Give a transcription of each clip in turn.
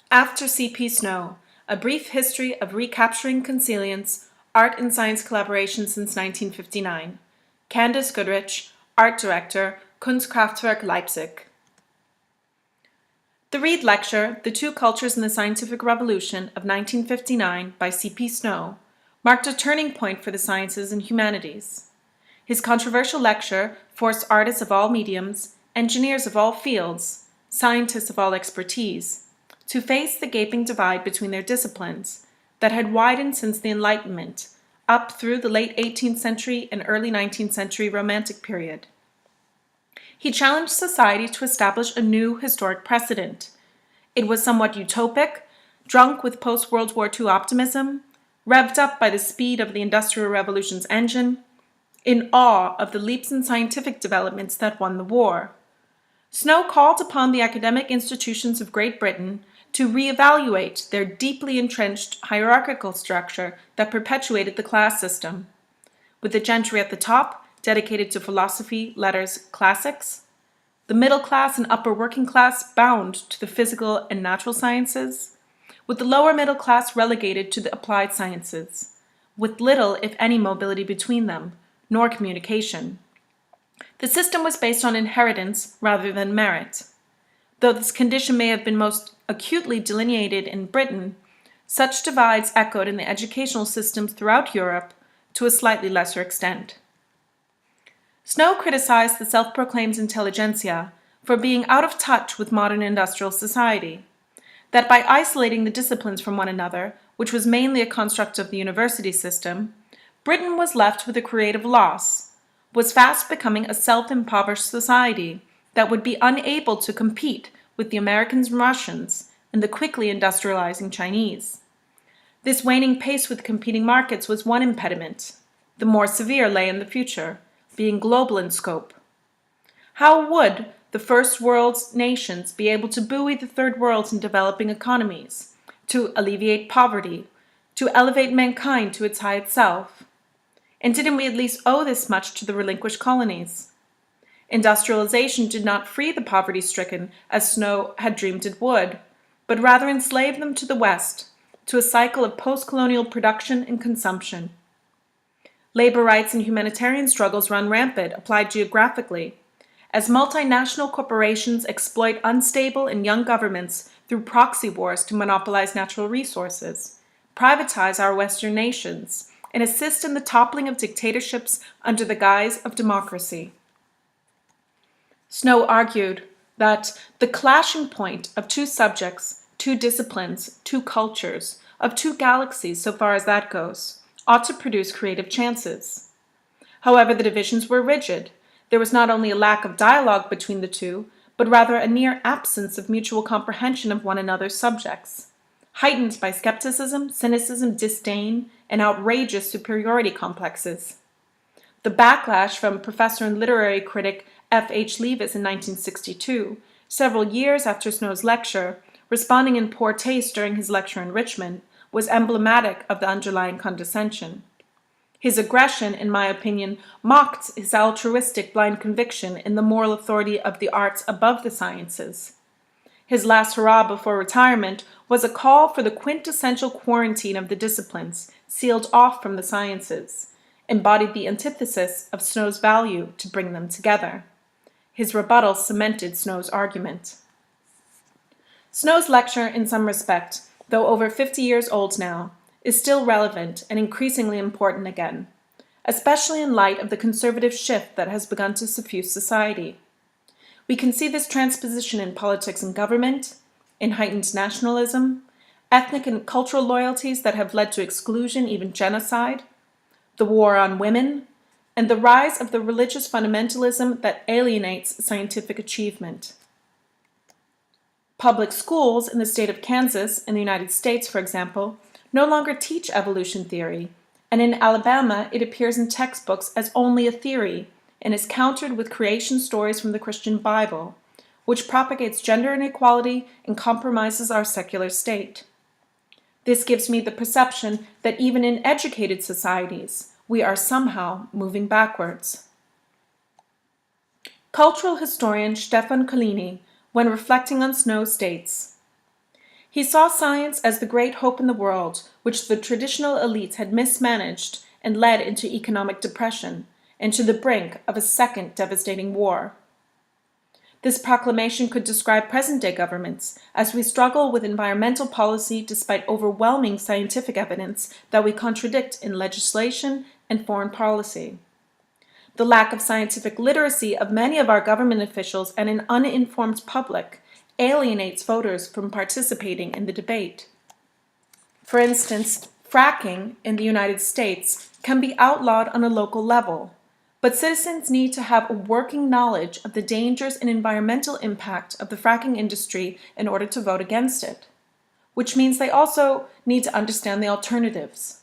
After C.P. Snow, A Brief History of Recapturing Consilience, Art and Science Collaboration since 1959. Candace Goodrich, Art Director, Kunst, Kraft, Leipzig. The Reed Lecture, The Two Cultures in the Scientific Revolution of 1959 by C.P. Snow, marked a turning point for the sciences and humanities. His controversial lecture forced artists of all mediums, engineers of all fields, scientists of all expertise, to face the gaping divide between their disciplines that had widened since the Enlightenment, up through the late 18th century and early 19th century Romantic period. He challenged society to establish a new historic precedent. It was somewhat utopic, drunk with post-World War II optimism, revved up by the speed of the Industrial Revolution's engine, in awe of the leaps in scientific developments that won the war. Snow called upon the academic institutions of Great Britain to reevaluate their deeply entrenched hierarchical structure that perpetuated the class system, with the gentry at the top dedicated to philosophy, letters, classics, the middle class and upper working class bound to the physical and natural sciences, with the lower middle class relegated to the applied sciences, with little, if any, mobility between them, nor communication. The system was based on inheritance rather than merit. Though this condition may have been most acutely delineated in Britain, such divides echoed in the educational systems throughout Europe to a slightly lesser extent. Snow criticized the self-proclaimed intelligentsia for being out of touch with modern industrial society, that by isolating the disciplines from one another, which was mainly a construct of the university system, Britain was left with a creative loss, was fast becoming a self-impoverished society that would be unable to compete with the Americans and Russians and the quickly industrializing Chinese. This waning pace with competing markets was one impediment. The more severe lay in the future, being global in scope. How would the first world nations be able to buoy the third world in developing economies, to alleviate poverty, to elevate mankind to its highest self? And didn't we at least owe this much to the relinquished colonies? Industrialization did not free the poverty-stricken as Snow had dreamed it would, but rather enslaved them to the West, to a cycle of post-colonial production and consumption. Labor rights and humanitarian struggles run rampant, applied geographically, as multinational corporations exploit unstable and young governments through proxy wars to monopolize natural resources, privatize our Western nations, and assist in the toppling of dictatorships under the guise of democracy. Snow argued that the clashing point of two subjects, two disciplines, two cultures, of two galaxies so far as that goes, ought to produce creative chances. However, the divisions were rigid. There was not only a lack of dialogue between the two, but rather a near absence of mutual comprehension of one another's subjects, heightened by skepticism, cynicism, disdain, and outrageous superiority complexes. The backlash from professor and literary critic F.H. Leavis in 1962, several years after Snow's lecture, responding in poor taste during his lecture in Richmond, was emblematic of the underlying condescension. His aggression, in my opinion, mocked his altruistic blind conviction in the moral authority of the arts above the sciences. His last hurrah before retirement was a call for the quintessential quarantine of the disciplines, sealed off from the sciences, embodied the antithesis of Snow's value to bring them together. His rebuttal cemented Snow's argument. Snow's lecture, in some respect, though over 50 years old now, is still relevant and increasingly important again, especially in light of the conservative shift that has begun to suffuse society. We can see this transposition in politics and government, in heightened nationalism, ethnic and cultural loyalties that have led to exclusion, even genocide, the war on women, and the rise of the religious fundamentalism that alienates scientific achievement. Public schools in the state of Kansas, in the United States, for example, no longer teach evolution theory, and in Alabama it appears in textbooks as only a theory and is countered with creation stories from the Christian Bible, which propagates gender inequality and compromises our secular state. This gives me the perception that even in educated societies, we are somehow moving backwards. Cultural historian Stefan Collini, when reflecting on Snow, states, He saw science as the great hope in the world, which the traditional elites had mismanaged and led into economic depression, and to the brink of a second devastating war. This proclamation could describe present-day governments as we struggle with environmental policy despite overwhelming scientific evidence that we contradict in legislation and foreign policy. The lack of scientific literacy of many of our government officials and an uninformed public alienates voters from participating in the debate. For instance, fracking in the United States can be outlawed on a local level, but citizens need to have a working knowledge of the dangers and environmental impact of the fracking industry in order to vote against it, which means they also need to understand the alternatives.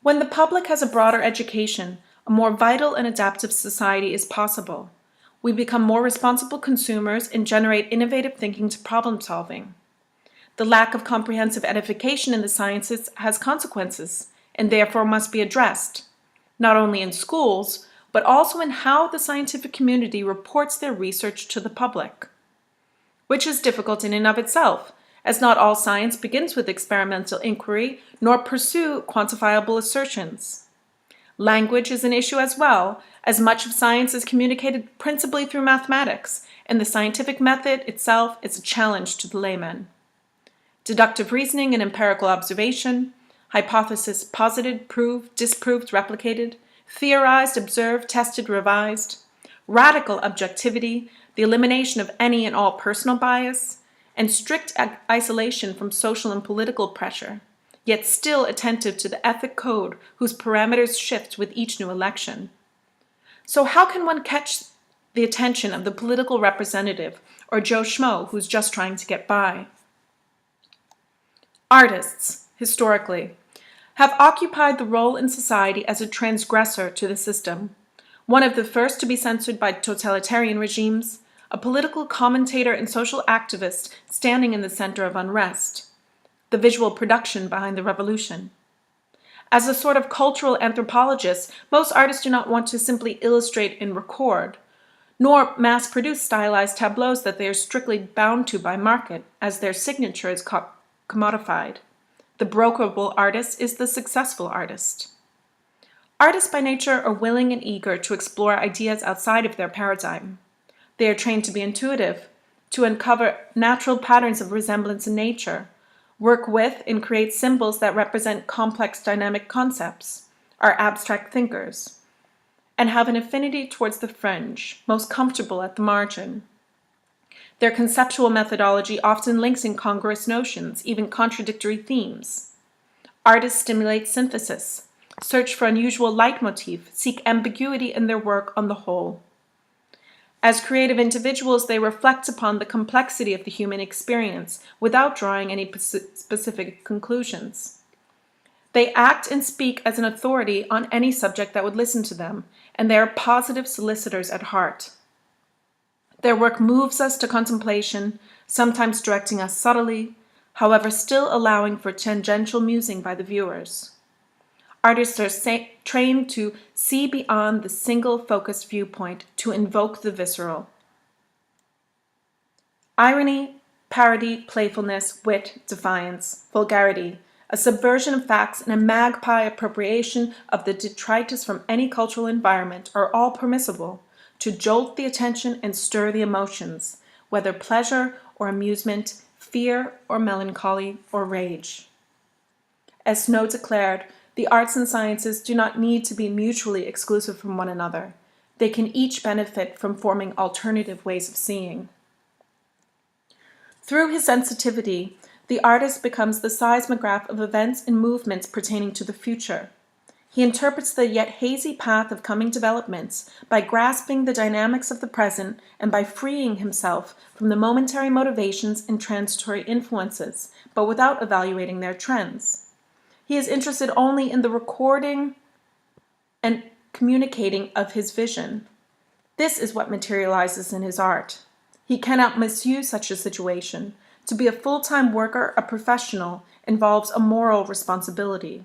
When the public has a broader education, a more vital and adaptive society is possible. We become more responsible consumers and generate innovative thinking to problem solving. The lack of comprehensive edification in the sciences has consequences and therefore must be addressed, not only in schools, but also in how the scientific community reports their research to the public, which is difficult in and of itself, as not all science begins with experimental inquiry nor pursue quantifiable assertions. Language is an issue as well, as much of science is communicated principally through mathematics, and the scientific method itself is a challenge to the layman. Deductive reasoning and empirical observation, hypothesis posited, proved, disproved, replicated, theorized, observed, tested, revised, radical objectivity, the elimination of any and all personal bias, and strict isolation from social and political pressure, yet still attentive to the ethic code whose parameters shift with each new election. So how can one catch the attention of the political representative or Joe Schmo who's just trying to get by? Artists, historically, have occupied the role in society as a transgressor to the system, one of the first to be censored by totalitarian regimes, a political commentator and social activist standing in the center of unrest, the visual production behind the revolution. As a sort of cultural anthropologist, most artists do not want to simply illustrate and record, nor mass-produce stylized tableaus that they are strictly bound to by market, as their signature is commodified. The brokerable artist is the successful artist. Artists by nature are willing and eager to explore ideas outside of their paradigm. They are trained to be intuitive, to uncover natural patterns of resemblance in nature, work with and create symbols that represent complex dynamic concepts, are abstract thinkers, and have an affinity towards the fringe, most comfortable at the margin. Their conceptual methodology often links incongruous notions, even contradictory themes. Artists stimulate synthesis, search for unusual leitmotif, seek ambiguity in their work on the whole. As creative individuals, they reflect upon the complexity of the human experience without drawing any specific conclusions. They act and speak as an authority on any subject that would listen to them, and they are positive solicitors at heart. Their work moves us to contemplation, sometimes directing us subtly, however still allowing for tangential musing by the viewers. Artists are trained to see beyond the single focused viewpoint, to invoke the visceral. Irony, parody, playfulness, wit, defiance, vulgarity, a subversion of facts, and a magpie appropriation of the detritus from any cultural environment are all permissible to jolt the attention and stir the emotions, whether pleasure or amusement, fear or melancholy or rage. As Snow declared, the arts and sciences do not need to be mutually exclusive from one another. They can each benefit from forming alternative ways of seeing. Through his sensitivity, the artist becomes the seismograph of events and movements pertaining to the future. He interprets the yet hazy path of coming developments by grasping the dynamics of the present and by freeing himself from the momentary motivations and transitory influences, but without evaluating their trends. He is interested only in the recording and communicating of his vision. This is what materializes in his art. He cannot misuse such a situation. To be a full-time worker, a professional, involves a moral responsibility.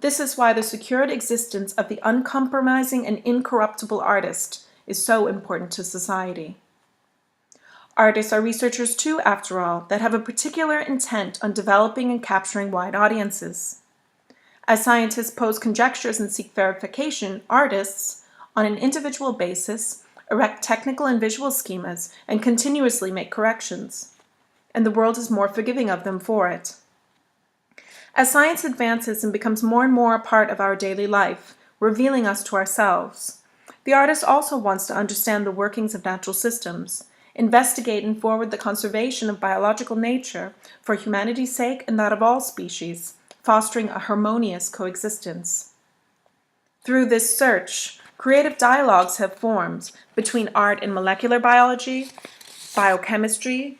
This is why the secured existence of the uncompromising and incorruptible artist is so important to society. Artists are researchers too, after all, that have a particular intent on developing and capturing wide audiences. As scientists pose conjectures and seek verification, artists, on an individual basis, erect technical and visual schemas and continuously make corrections. And the world is more forgiving of them for it. As science advances and becomes more and more a part of our daily life, revealing us to ourselves, the artist also wants to understand the workings of natural systems, investigate and forward the conservation of biological nature for humanity's sake and that of all species, fostering a harmonious coexistence. Through this search, creative dialogues have formed between art and molecular biology, biochemistry,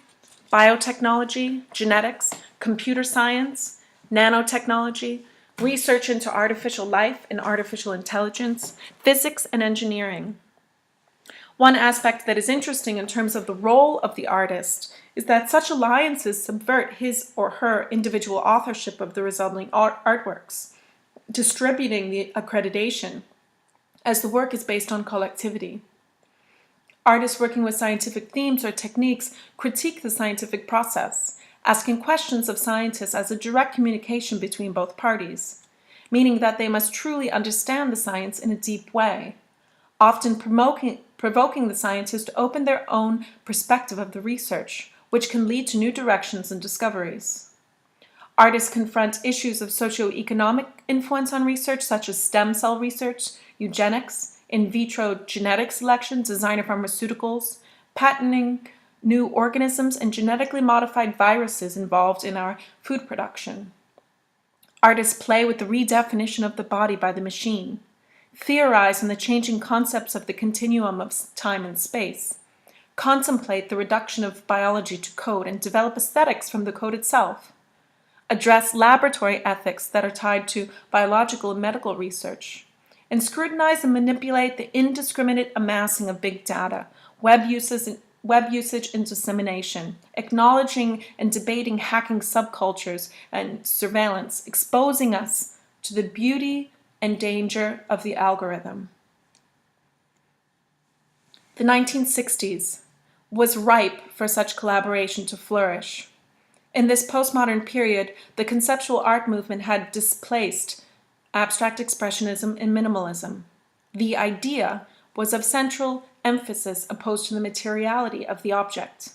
biotechnology, genetics, computer science, nanotechnology, research into artificial life and artificial intelligence, physics and engineering. One aspect that is interesting in terms of the role of the artist is that such alliances subvert his or her individual authorship of the resulting artworks, distributing the accreditation, as the work is based on collectivity. Artists working with scientific themes or techniques critique the scientific process, asking questions of scientists as a direct communication between both parties, meaning that they must truly understand the science in a deep way, often provoking the scientist to open their own perspective of the research, which can lead to new directions and discoveries. Artists confront issues of socioeconomic influence on research, such as stem cell research, eugenics, in vitro genetic selection, designer pharmaceuticals, patenting new organisms, and genetically modified viruses involved in our food production. Artists play with the redefinition of the body by the machine, theorize on the changing concepts of the continuum of time and space, contemplate the reduction of biology to code, and develop aesthetics from the code itself, address laboratory ethics that are tied to biological and medical research, and scrutinize and manipulate the indiscriminate amassing of big data, web usage and dissemination, acknowledging and debating hacking subcultures and surveillance, exposing us to the beauty and danger of the algorithm. The 1960s was ripe for such collaboration to flourish. In this postmodern period, the conceptual art movement had displaced abstract expressionism and minimalism. The idea was of central emphasis opposed to the materiality of the object.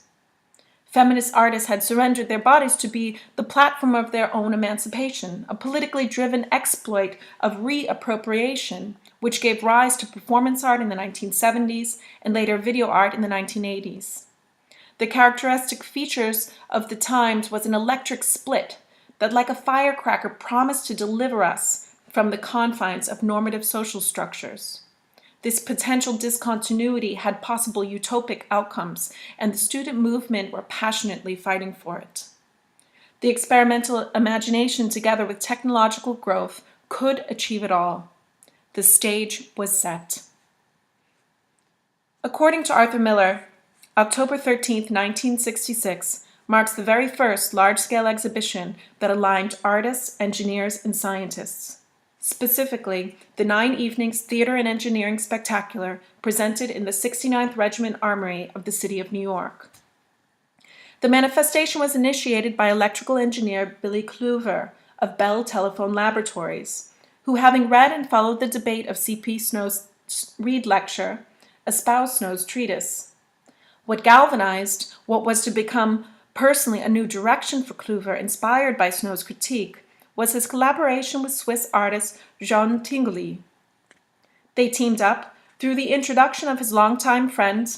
Feminist artists had surrendered their bodies to be the platform of their own emancipation, a politically driven exploit of reappropriation, which gave rise to performance art in the 1970s and later video art in the 1980s. The characteristic features of the times was an electric split that, like a firecracker, promised to deliver us from the confines of normative social structures. This potential discontinuity had possible utopic outcomes, and the student movement were passionately fighting for it. The experimental imagination, together with technological growth, could achieve it all. The stage was set. According to Arthur Miller, October 13, 1966, marks the very first large-scale exhibition that aligned artists, engineers, and scientists. Specifically, the 9 evenings theater and engineering spectacular presented in the 69th Regiment Armory of the city of New York. The manifestation was initiated by electrical engineer Billy Kluver of Bell Telephone Laboratories, who, having read and followed the debate of C.P. Snow's Reed Lecture, espoused Snow's treatise. What galvanized what was to become personally a new direction for Kluver, inspired by Snow's critique, was his collaboration with Swiss artist Jean Tinguely. They teamed up through the introduction of his longtime friend,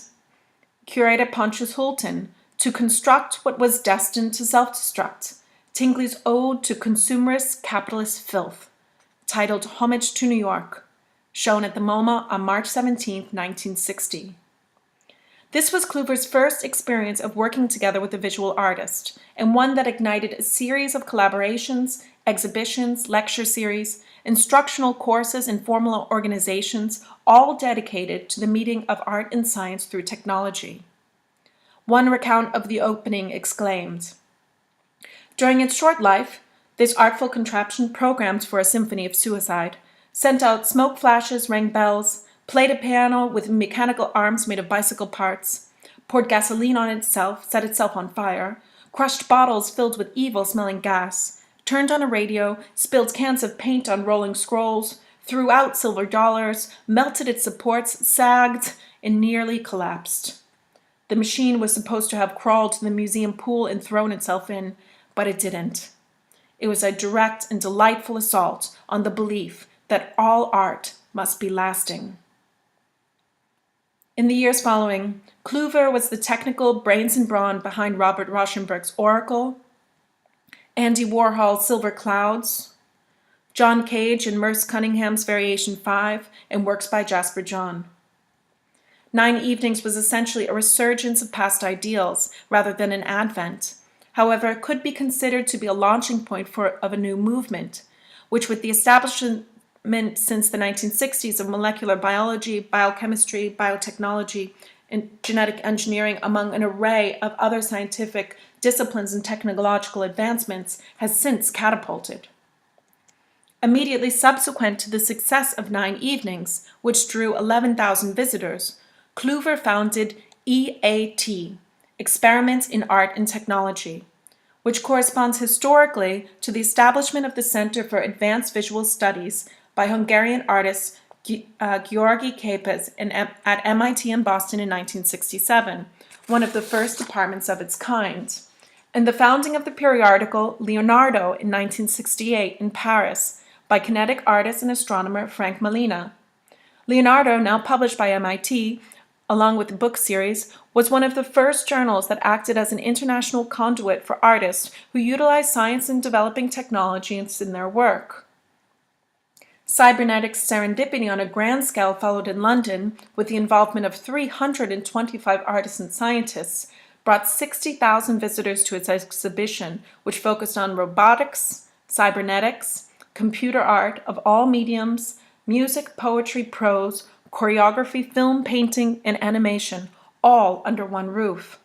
curator Pontius Hulton, to construct what was destined to self-destruct, Tinguely's ode to consumerist capitalist filth, titled Homage to New York, shown at the MoMA on March 17, 1960. This was Kluver's first experience of working together with a visual artist, and one that ignited a series of collaborations, exhibitions, lecture series, instructional courses, and formal organizations, all dedicated to the meeting of art and science through technology. One recount of the opening exclaimed, "During its short life, this artful contraption programmed for a symphony of suicide, sent out smoke flashes, rang bells, played a piano with mechanical arms made of bicycle parts, poured gasoline on itself, set itself on fire, crushed bottles filled with evil-smelling gas, turned on a radio, spilled cans of paint on rolling scrolls, threw out silver dollars, melted its supports, sagged, and nearly collapsed. The machine was supposed to have crawled to the museum pool and thrown itself in, but it didn't. It was a direct and delightful assault on the belief that all art must be lasting. In the years following, Kluwer was the technical brains and brawn behind Robert Rauschenberg's Oracle, Andy Warhol's Silver Clouds, John Cage and Merce Cunningham's Variation 5, and works by Jasper John. 9 Evenings was essentially a resurgence of past ideals rather than an advent. However, it could be considered to be a launching point of a new movement, which with the establishment since the 1960s of molecular biology, biochemistry, biotechnology, and genetic engineering, among an array of other scientific disciplines and technological advancements, has since catapulted. Immediately subsequent to the success of 9 Evenings, which drew 11,000 visitors, Kluwer founded EAT, Experiments in Art and Technology, which corresponds historically to the establishment of the Center for Advanced Visual Studies by Hungarian artist György Képes at MIT in Boston in 1967, one of the first departments of its kind, and the founding of the periodical Leonardo in 1968 in Paris by kinetic artist and astronomer Frank Malina. Leonardo, now published by MIT, along with the book series, was one of the first journals that acted as an international conduit for artists who utilized science in developing technologies in their work. Cybernetic serendipity on a grand scale followed in London, with the involvement of 325 artists and scientists, brought 60,000 visitors to its exhibition, which focused on robotics, cybernetics, computer art of all mediums, music, poetry, prose, choreography, film, painting, and animation, all under one roof.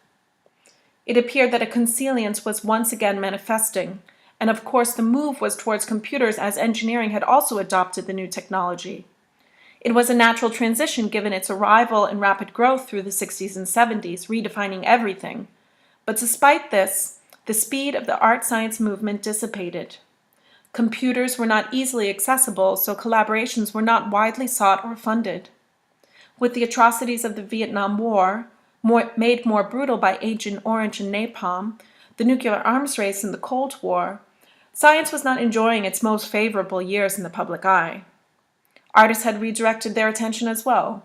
It appeared that a consilience was once again manifesting, and of course the move was towards computers as engineering had also adopted the new technology. It was a natural transition given its arrival and rapid growth through the 60s and 70s, redefining everything. But despite this, the speed of the art-science movement dissipated. Computers were not easily accessible, so collaborations were not widely sought or funded. With the atrocities of the Vietnam War, made more brutal by Agent Orange and napalm, the nuclear arms race and the Cold War, science was not enjoying its most favorable years in the public eye. Artists had redirected their attention as well.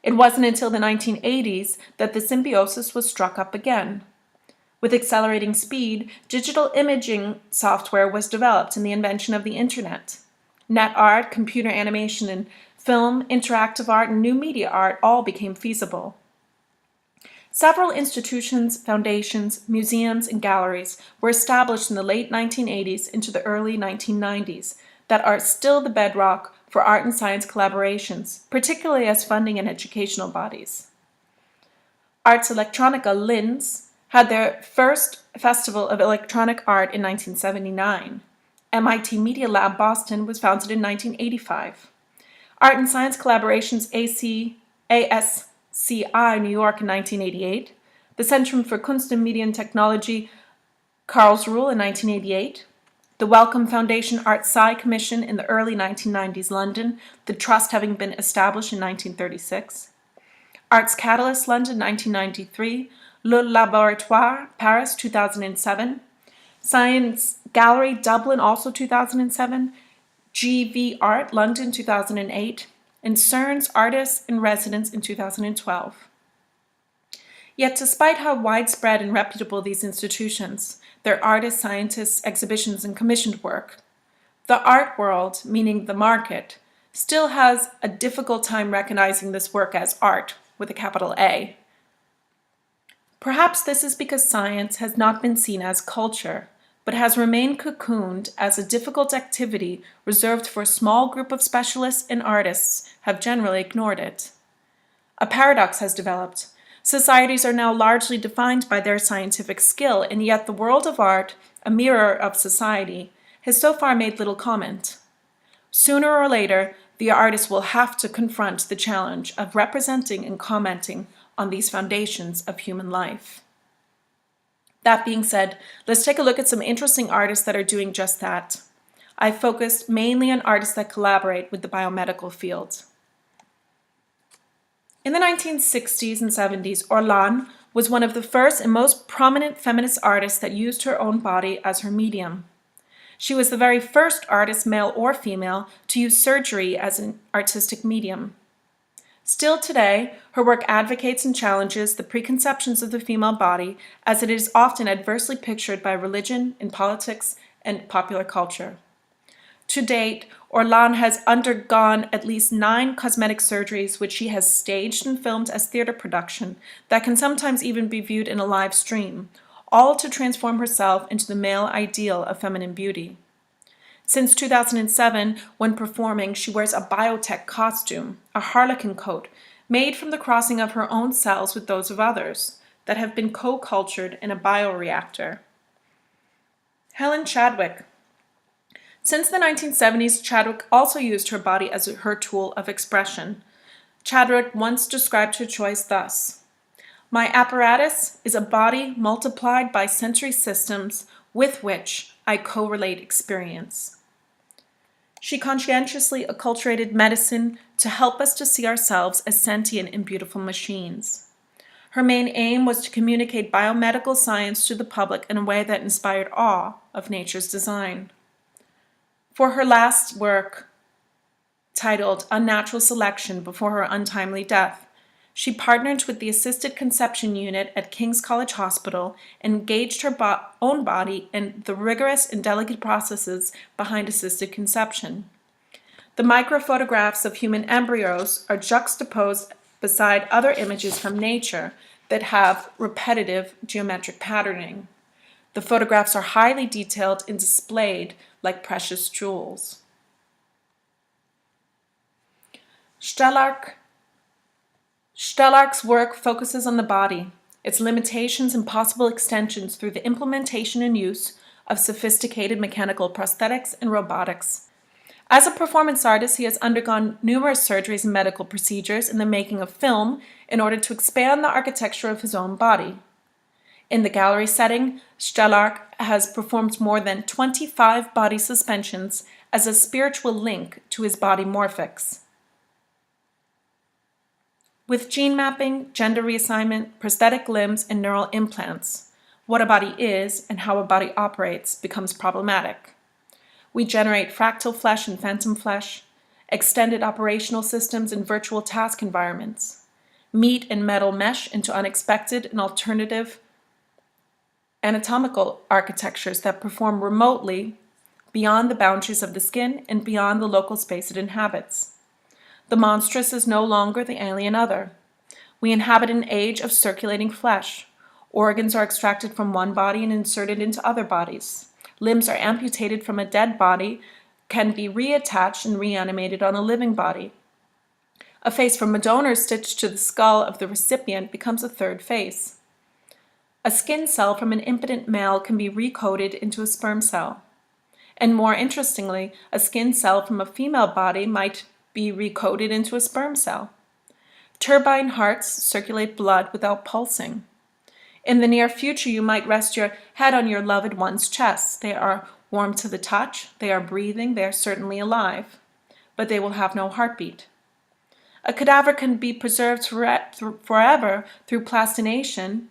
It wasn't until the 1980s that the symbiosis was struck up again. With accelerating speed, digital imaging software was developed and the invention of the internet. Net art, computer animation, and film, interactive art, and new media art all became feasible. Several institutions, foundations, museums, and galleries were established in the late 1980s into the early 1990s that are still the bedrock for art and science collaborations, particularly as funding and educational bodies. Arts Electronica Linz had their first Festival of Electronic Art in 1979. MIT Media Lab Boston was founded in 1985. Art and Science Collaborations ASCI New York in 1988, the Centrum for Kunst and Media and Technology Karlsruhe in 1988, the Wellcome Foundation Art Sci Commission in the early 1990s London, the trust having been established in 1936, Arts Catalyst London 1993, Le Laboratoire Paris 2007, Science Gallery Dublin also 2007, GV Art London 2008, and CERN's Artists in Residence in 2012. Yet despite how widespread and reputable these institutions, their artists, scientists, exhibitions, and commissioned work, the art world, meaning the market, still has a difficult time recognizing this work as art, with a capital A. Perhaps this is because science has not been seen as culture, but has remained cocooned as a difficult activity reserved for a small group of specialists and artists have generally ignored it. A paradox has developed. Societies are now largely defined by their scientific skill, and yet the world of art, a mirror of society, has so far made little comment. Sooner or later, the artist will have to confront the challenge of representing and commenting on these foundations of human life. That being said, let's take a look at some interesting artists that are doing just that. I focused mainly on artists that collaborate with the biomedical field. In the 1960s and 70s, Orlan was one of the first and most prominent feminist artists that used her own body as her medium. She was the very first artist, male or female, to use surgery as an artistic medium. Still today, her work advocates and challenges the preconceptions of the female body, as it is often adversely pictured by religion, in politics, and popular culture. To date, Orlan has undergone at least 9 cosmetic surgeries, which she has staged and filmed as theater production that can sometimes even be viewed in a live stream, all to transform herself into the male ideal of feminine beauty. Since 2007, when performing, she wears a biotech costume, a harlequin coat, made from the crossing of her own cells with those of others, that have been co-cultured in a bioreactor. Helen Chadwick. Since the 1970s, Chadwick also used her body as her tool of expression. Chadwick once described her choice thus: "My apparatus is a body multiplied by sensory systems with which I correlate experience." She conscientiously acculturated medicine to help us to see ourselves as sentient and beautiful machines. Her main aim was to communicate biomedical science to the public in a way that inspired awe of nature's design. For her last work, titled Unnatural Selection Before Her Untimely Death, she partnered with the Assisted Conception Unit at King's College Hospital and engaged her own body in the rigorous and delicate processes behind assisted conception. The microphotographs of human embryos are juxtaposed beside other images from nature that have repetitive geometric patterning. The photographs are highly detailed and displayed like precious jewels. Stellark's work focuses on the body, its limitations and possible extensions through the implementation and use of sophisticated mechanical prosthetics and robotics. As a performance artist, he has undergone numerous surgeries and medical procedures in the making of film in order to expand the architecture of his own body. In the gallery setting, Stellark has performed more than 25 body suspensions as a spiritual link to his body morphics. With gene mapping, gender reassignment, prosthetic limbs, and neural implants, what a body is and how a body operates becomes problematic. We generate fractal flesh and phantom flesh, extended operational systems and virtual task environments, meat and metal mesh into unexpected and alternative anatomical architectures that perform remotely beyond the boundaries of the skin and beyond the local space it inhabits. The monstrous is no longer the alien other. We inhabit an age of circulating flesh. Organs are extracted from one body and inserted into other bodies. Limbs are amputated from a dead body, can be reattached and reanimated on a living body. A face from a donor stitched to the skull of the recipient becomes a third face. A skin cell from an impotent male can be recoded into a sperm cell. And more interestingly, a skin cell from a female body might be recoded into a sperm cell. Turbine hearts circulate blood without pulsing. In the near future, you might rest your head on your loved one's chest. They are warm to the touch, they are breathing, they are certainly alive, but they will have no heartbeat. A cadaver can be preserved forever through plastination,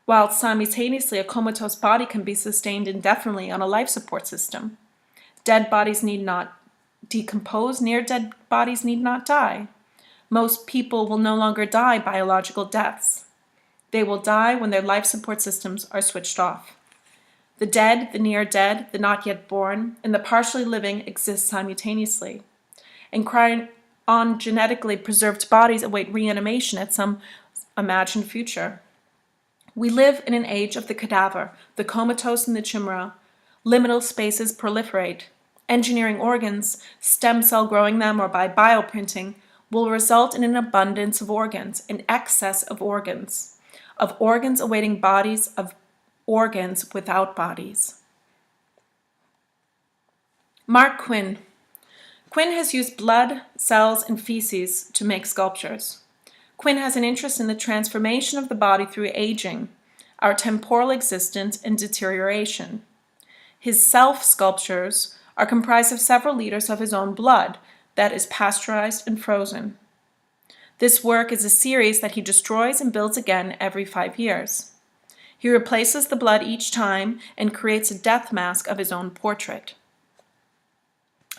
while simultaneously a comatose body can be sustained indefinitely on a life support system. Dead bodies need not decompose, near-dead bodies need not die. Most people will no longer die biological deaths. They will die when their life support systems are switched off. The dead, the near-dead, the not yet born, and the partially living exist simultaneously. And cryogenetically preserved bodies await reanimation at some imagined future. We live in an age of the cadaver, the comatose and the chimera. Liminal spaces proliferate. Engineering organs, stem cell growing them or by bioprinting, will result in an abundance of organs, an excess of organs awaiting bodies, of organs without bodies. Mark Quinn has used blood, cells, and feces to make sculptures. Quinn has an interest in the transformation of the body through aging, our temporal existence and deterioration. His self-sculptures are comprised of several liters of his own blood that is pasteurized and frozen. This work is a series that he destroys and builds again every 5 years. He replaces the blood each time and creates a death mask of his own portrait.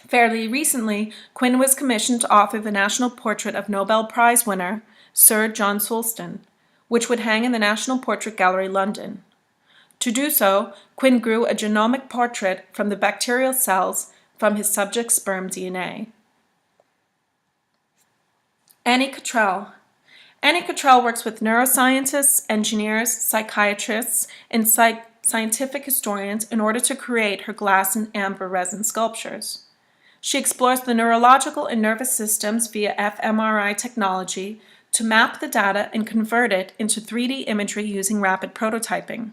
Fairly recently, Quinn was commissioned to author the National Portrait of Nobel Prize winner Sir John Sulston, which would hang in the National Portrait Gallery, London. To do so, Quinn grew a genomic portrait from the bacterial cells from his subject's sperm DNA. Annie Cottrell. Annie Cottrell works with neuroscientists, engineers, psychiatrists, and scientific historians in order to create her glass and amber resin sculptures. She explores the neurological and nervous systems via fMRI technology to map the data and convert it into 3D imagery using rapid prototyping.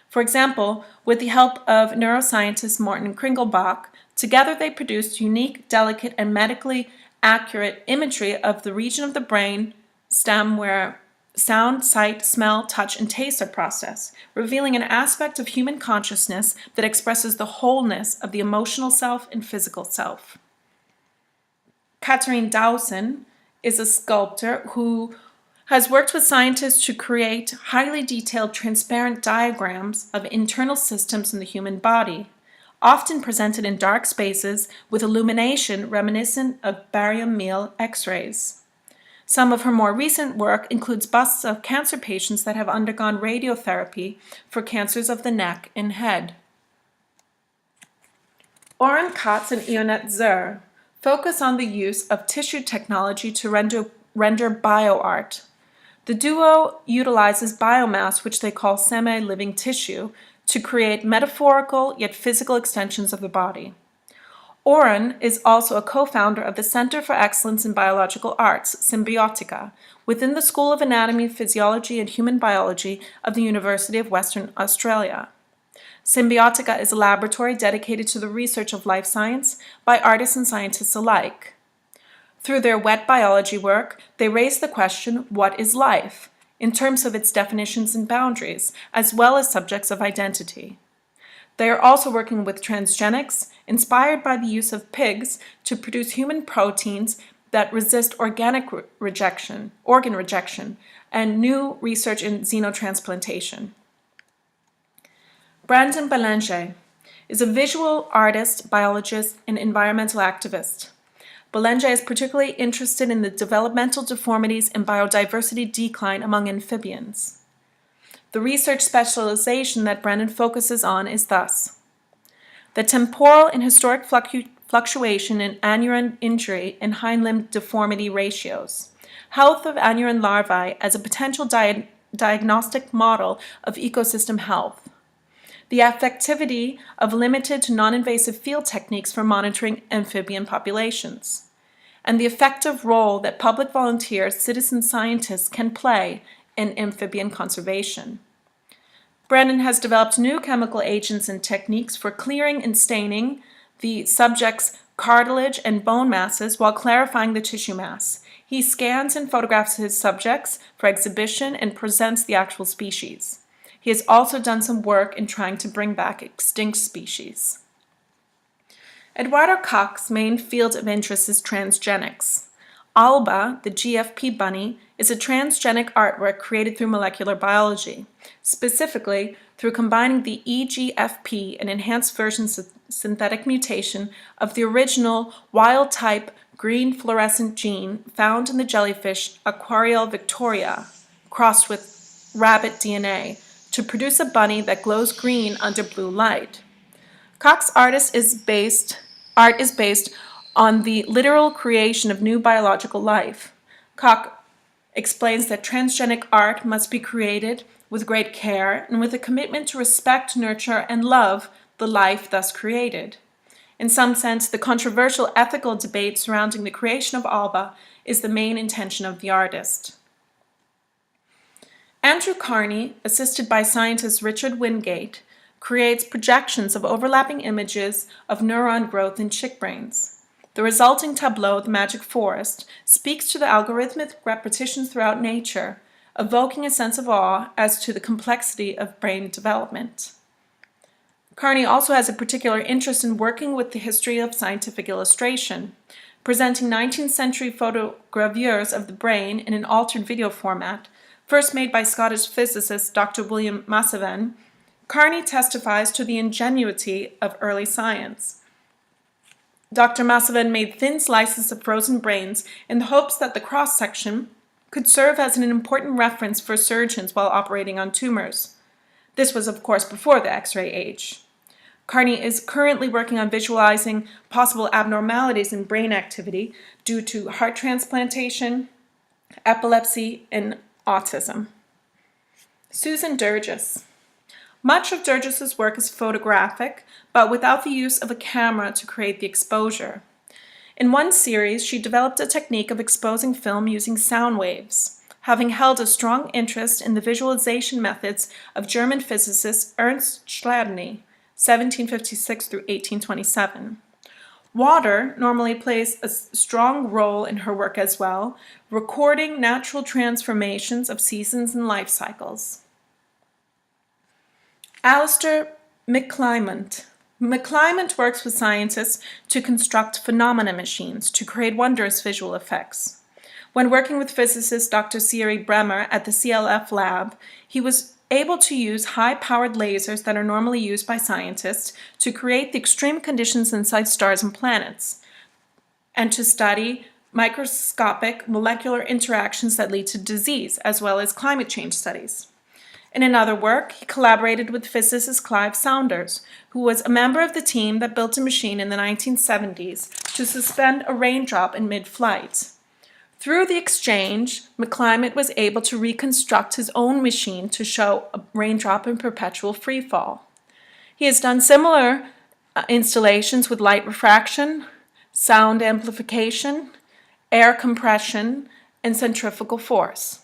For example, with the help of neuroscientist Morten Kringelbach, together they produced unique, delicate, and medically accurate imagery of the region of the brain stem where sound, sight, smell, touch, and taste are processed, revealing an aspect of human consciousness that expresses the wholeness of the emotional self and physical self. Catherine Dowson is a sculptor who has worked with scientists to create highly detailed, transparent diagrams of internal systems in the human body, often presented in dark spaces with illumination reminiscent of barium meal X-rays. Some of her more recent work includes busts of cancer patients that have undergone radiotherapy for cancers of the neck and head. Oren Katz and Ionette Zur focus on the use of tissue technology to render bioart. The duo utilizes biomass, which they call semi-living tissue, to create metaphorical yet physical extensions of the body. Oren is also a co-founder of the Center for Excellence in Biological Arts, Symbiotica, within the School of Anatomy, Physiology, and Human Biology of the University of Western Australia. Symbiotica is a laboratory dedicated to the research of life science by artists and scientists alike. Through their wet biology work, they raise the question, what is life, in terms of its definitions and boundaries, as well as subjects of identity. They are also working with transgenics, inspired by the use of pigs to produce human proteins that resist organ rejection, and new research in xenotransplantation. Brandon Belanger is a visual artist, biologist, and environmental activist. Belanger is particularly interested in the developmental deformities and biodiversity decline among amphibians. The research specialization that Brandon focuses on is thus: the temporal and historic fluctuation in anuran injury and hind limb deformity ratios, health of anuran larvae as a potential diagnostic model of ecosystem health, the effectivity of limited to non-invasive field techniques for monitoring amphibian populations, and the effective role that public volunteers, citizen scientists can play in amphibian conservation. Brandon has developed new chemical agents and techniques for clearing and staining the subject's cartilage and bone masses while clarifying the tissue mass. He scans and photographs his subjects for exhibition and presents the actual species. He has also done some work in trying to bring back extinct species. Eduardo Koch's main field of interest is transgenics. Alba, the GFP bunny, is a transgenic artwork created through molecular biology, specifically through combining the EGFP, an enhanced version synthetic mutation of the original wild-type green fluorescent gene found in the jellyfish Aquariel victoria, crossed with rabbit DNA, to produce a bunny that glows green under blue light. Koch's art is based on the literal creation of new biological life. Koch explains that transgenic art must be created with great care and with a commitment to respect, nurture, and love the life thus created. In some sense, the controversial ethical debate surrounding the creation of Alba is the main intention of the artist. Andrew Carney, assisted by scientist Richard Wingate, creates projections of overlapping images of neuron growth in chick brains. The resulting tableau, The Magic Forest, speaks to the algorithmic repetitions throughout nature, evoking a sense of awe as to the complexity of brain development. Carney also has a particular interest in working with the history of scientific illustration, presenting 19th century photogravures of the brain in an altered video format, first made by Scottish physicist Dr. William Massavin. Carney testifies to the ingenuity of early science. Dr. Massavin made thin slices of frozen brains in the hopes that the cross-section could serve as an important reference for surgeons while operating on tumors. This was, of course, before the X-ray age. Carney is currently working on visualizing possible abnormalities in brain activity due to heart transplantation, epilepsy, and autism. Susan Durgis. Much of Durgis's work is photographic, but without the use of a camera to create the exposure. In one series, she developed a technique of exposing film using sound waves, having held a strong interest in the visualization methods of German physicist Ernst Chladni, 1756 through 1827. Water normally plays a strong role in her work as well, recording natural transformations of seasons and life cycles. Alistair McClymont. McClymont works with scientists to construct phenomena machines to create wondrous visual effects. When working with physicist Dr. Siri Bremer at the CLF lab, he was able to use high-powered lasers that are normally used by scientists to create the extreme conditions inside stars and planets, and to study microscopic molecular interactions that lead to disease, as well as climate change studies. In another work, he collaborated with physicist Clive Saunders, who was a member of the team that built a machine in the 1970s to suspend a raindrop in mid-flight. Through the exchange, McClymont was able to reconstruct his own machine to show a raindrop in perpetual freefall. He has done similar installations with light refraction, sound amplification, air compression, and centrifugal force.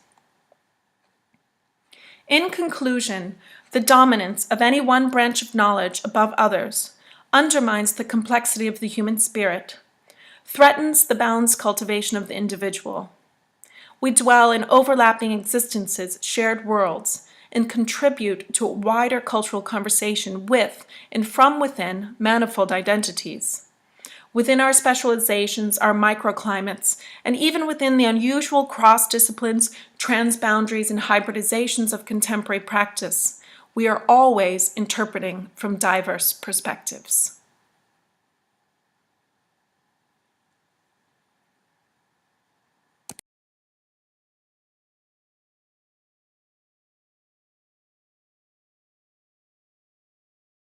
In conclusion, the dominance of any one branch of knowledge above others undermines the complexity of the human spirit, threatens the balanced cultivation of the individual. We dwell in overlapping existences, shared worlds, and contribute to a wider cultural conversation with and from within manifold identities. Within our specializations, our microclimates, and even within the unusual cross-disciplines, transboundaries, and hybridizations of contemporary practice, we are always interpreting from diverse perspectives.